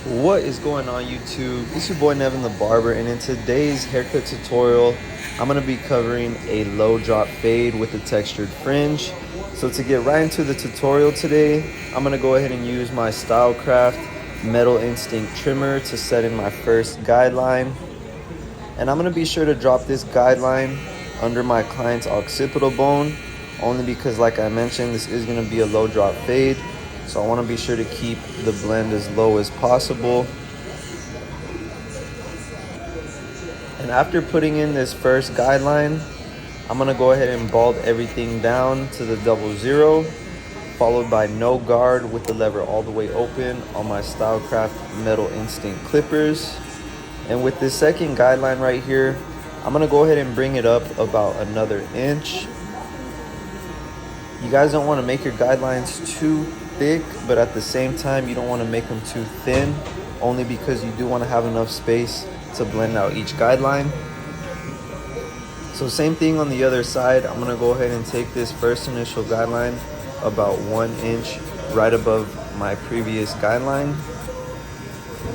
What is going on YouTube? It's your boy Nevin the Barber, and in today's haircut tutorial I'm going to be covering a low drop fade with a textured fringe. So to get right into the tutorial today, I'm going to go ahead and use my Stylecraft Metal Instinct trimmer to set in my first guideline. And I'm going to be sure to drop this guideline under my client's occipital bone, only because, like I mentioned, this is going to be a low drop fade. So I want to be sure to keep the blend as low as possible. And after putting in this first guideline, I'm going to go ahead and bald everything down to the 00, followed by no guard with the lever all the way open on my Stylecraft Metal Instinct clippers. And with this second guideline right here, I'm going to go ahead and bring it up about another inch. You guys don't want to make your guidelines too thick, but at the same time you don't want to make them too thin, only because you do want to have enough space to blend out each guideline. So same thing on the other side. I'm going to go ahead and take this first initial guideline about 1 inch right above my previous guideline.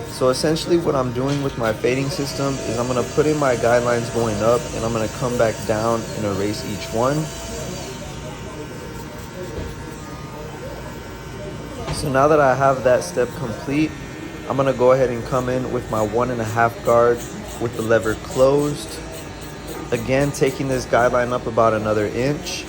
So essentially what I'm doing with my fading system is I'm going to put in my guidelines going up, and I'm going to come back down and erase each one. So now that I have that step complete, I'm going to go ahead and come in with my 1.5 guard with the lever closed. Again, taking this guideline up about another inch.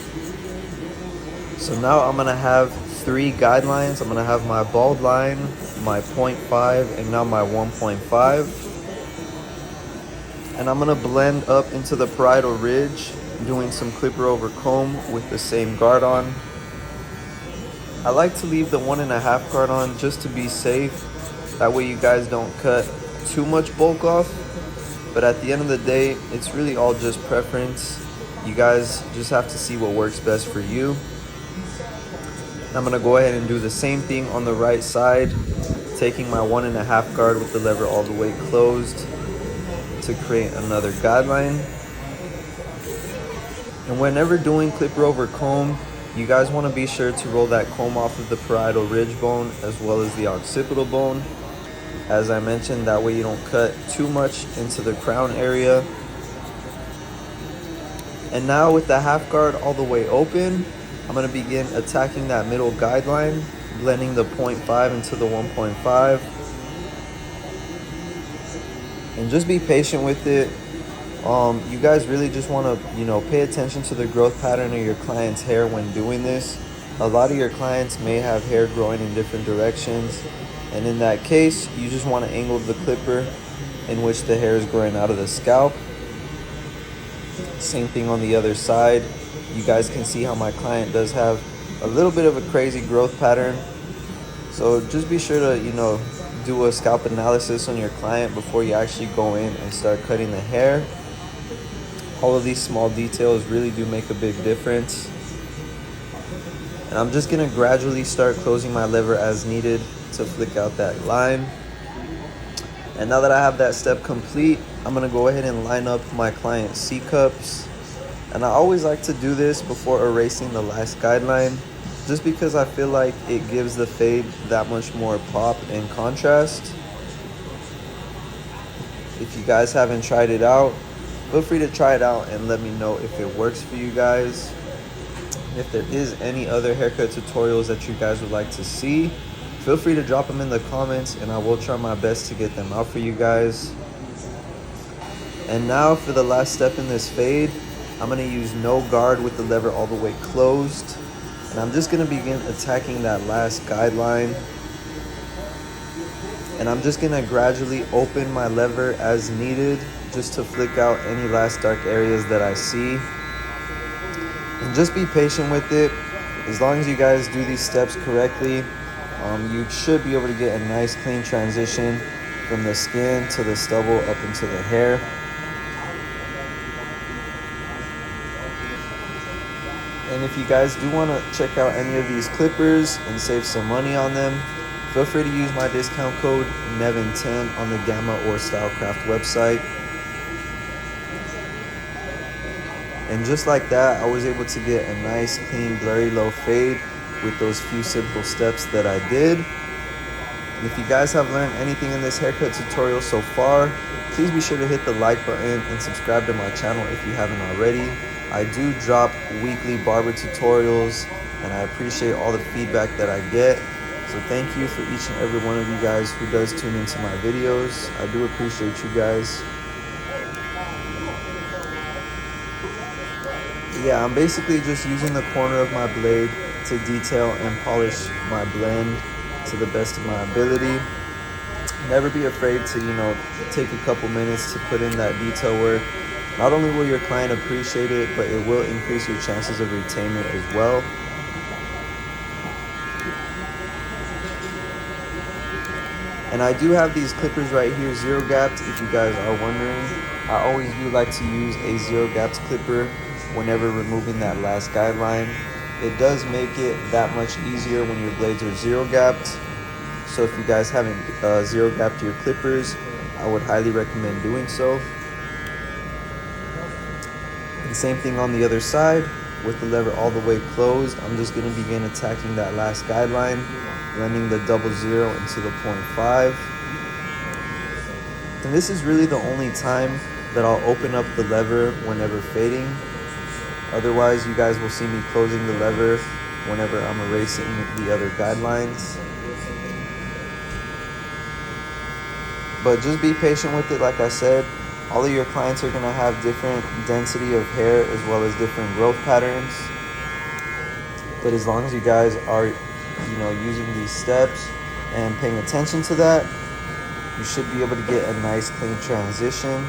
So now I'm going to have 3 guidelines. I'm going to have my bald line, my 0.5, and now my 1.5. And I'm going to blend up into the parietal ridge, doing some clipper over comb with the same guard on. I like to leave the 1.5 guard on just to be safe. That way you guys don't cut too much bulk off. But at the end of the day, it's really all just preference. You guys just have to see what works best for you. I'm going to go ahead and do the same thing on the right side, taking my 1.5 guard with the lever all the way closed to create another guideline. And whenever doing clipper over comb, you guys want to be sure to roll that comb off of the parietal ridge bone as well as the occipital bone. As I mentioned, that way you don't cut too much into the crown area. And now with the half guard all the way open, I'm going to begin attacking that middle guideline, blending the 0.5 into the 1.5. And just be patient with it. You guys really just want to, pay attention to the growth pattern of your client's hair when doing this. A lot of your clients may have hair growing in different directions, and in that case, you just want to angle the clipper in which the hair is growing out of the scalp. Same thing on the other side. You guys can see how my client does have a little bit of a crazy growth pattern. So just be sure to, do a scalp analysis on your client before you actually go in and start cutting the hair. All of these small details really do make a big difference. And I'm just going to gradually start closing my lever as needed to flick out that line. And now that I have that step complete, I'm going to go ahead and line up my client's C-cups. And I always like to do this before erasing the last guideline, just because I feel like it gives the fade that much more pop and contrast. If you guys haven't tried it out, feel free to try it out and let me know if it works for you guys. If there is any other haircut tutorials that you guys would like to see, feel free to drop them in the comments, and I will try my best to get them out for you guys. And now for the last step in this fade, I'm going to use no guard with the lever all the way closed. And I'm just going to begin attacking that last guideline. And I'm just going to gradually open my lever as needed, just to flick out any last dark areas that I see. And just be patient with it. As long as you guys do these steps correctly, you should be able to get a nice clean transition from the skin to the stubble up into the hair. And if you guys do want to check out any of these clippers and save some money on them, feel free to use my discount code NEVIN10 on the Gamma or Stylecraft website. And just like that, I was able to get a nice, clean, blurry, low fade with those few simple steps that I did. And if you guys have learned anything in this haircut tutorial so far, please be sure to hit the like button and subscribe to my channel if you haven't already. I do drop weekly barber tutorials, and I appreciate all the feedback that I get. So thank you for each and every one of you guys who does tune into my videos. I do appreciate you guys. Yeah, I'm basically just using the corner of my blade to detail and polish my blend to the best of my ability. Never be afraid to, take a couple minutes to put in that detail work. Not only will your client appreciate it, but it will increase your chances of retainment as well. And I do have these clippers right here, zero gapped, if you guys are wondering. I always do like to use a zero gapped clipper whenever removing that last guideline. It does make it that much easier when your blades are zero gapped. So if you guys haven't zero gapped your clippers, I would highly recommend doing so. And same thing on the other side. With the lever all the way closed, I'm just going to begin attacking that last guideline, blending the 00 into the 0.5. And this is really the only time that I'll open up the lever whenever fading. Otherwise, you guys will see me closing the lever whenever I'm erasing the other guidelines. But just be patient with it. Like I said, all of your clients are going to have different density of hair as well as different growth patterns. But as long as you guys are, using these steps and paying attention to that, you should be able to get a nice clean transition.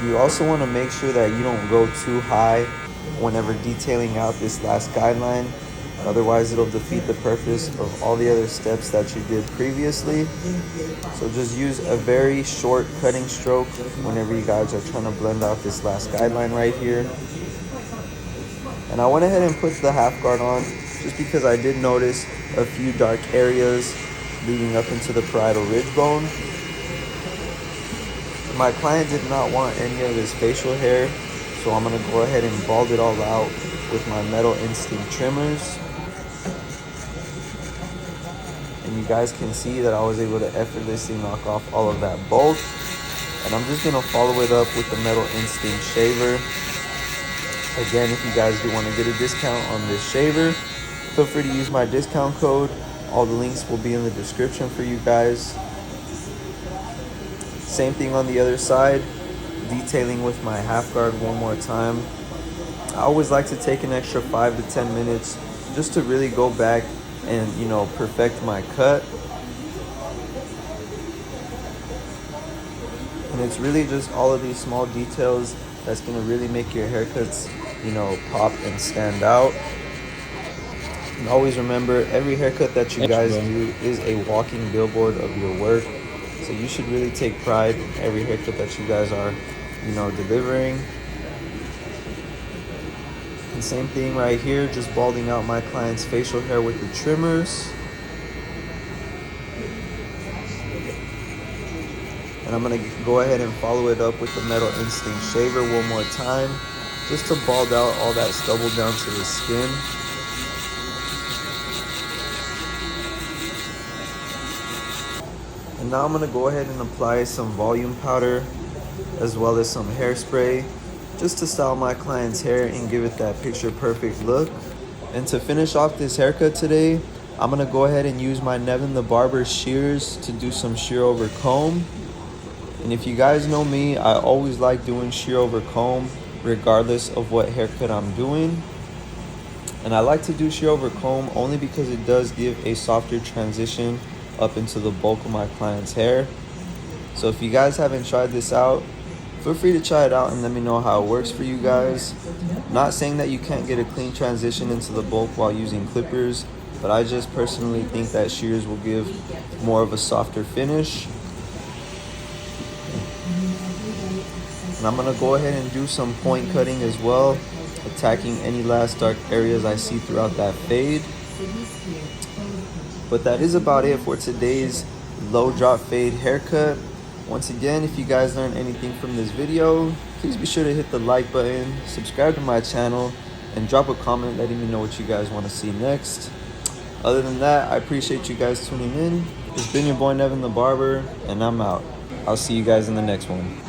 You also want to make sure that you don't go too high whenever detailing out this last guideline. Otherwise, it'll defeat the purpose of all the other steps that you did previously. So just use a very short cutting stroke whenever you guys are trying to blend out this last guideline right here. And I went ahead and put the half guard on just because I did notice a few dark areas leading up into the parietal ridge bone. My client did not want any of his facial hair, so I'm going to go ahead and bald it all out with my Metal Instinct trimmers. And you guys can see that I was able to effortlessly knock off all of that bulk. And I'm just going to follow it up with the Metal Instinct shaver. Again, if you guys do want to get a discount on this shaver, feel free to use my discount code. All the links will be in the description for you guys. Same thing on the other side, detailing with my half guard one more time. I always like to take an extra 5 to 10 minutes just to really go back and, perfect my cut. And it's really just all of these small details that's going to really make your haircuts, pop and stand out. And always remember, every haircut that you guys do is a walking billboard of your work. So you should really take pride in every haircut that you guys are, delivering. And same thing right here, just balding out my client's facial hair with the trimmers. And I'm gonna go ahead and follow it up with the Metal Instinct shaver one more time, just to bald out all that stubble down to the skin. And now I'm going to go ahead and apply some volume powder as well as some hairspray just to style my client's hair and give it that picture perfect look. And to finish off this haircut today, I'm going to go ahead and use my NevinTheBarber shears to do some shear over comb. And if you guys know me, I always like doing shear over comb regardless of what haircut I'm doing. And I like to do shear over comb only because it does give a softer transition up into the bulk of my client's hair. So if you guys haven't tried this out, feel free to try it out and let me know how it works for you guys. Not saying that you can't get a clean transition into the bulk while using clippers, but I just personally think that shears will give more of a softer finish. And I'm gonna go ahead and do some point cutting as well, attacking any last dark areas I see throughout that fade. But that is about it for today's low drop fade haircut. Once again, if you guys learned anything from this video, please be sure to hit the like button, subscribe to my channel, and drop a comment letting me know what you guys want to see next. Other than that, I appreciate you guys tuning in. It's been your boy Nevin the Barber, and I'm out. I'll see you guys in the next one.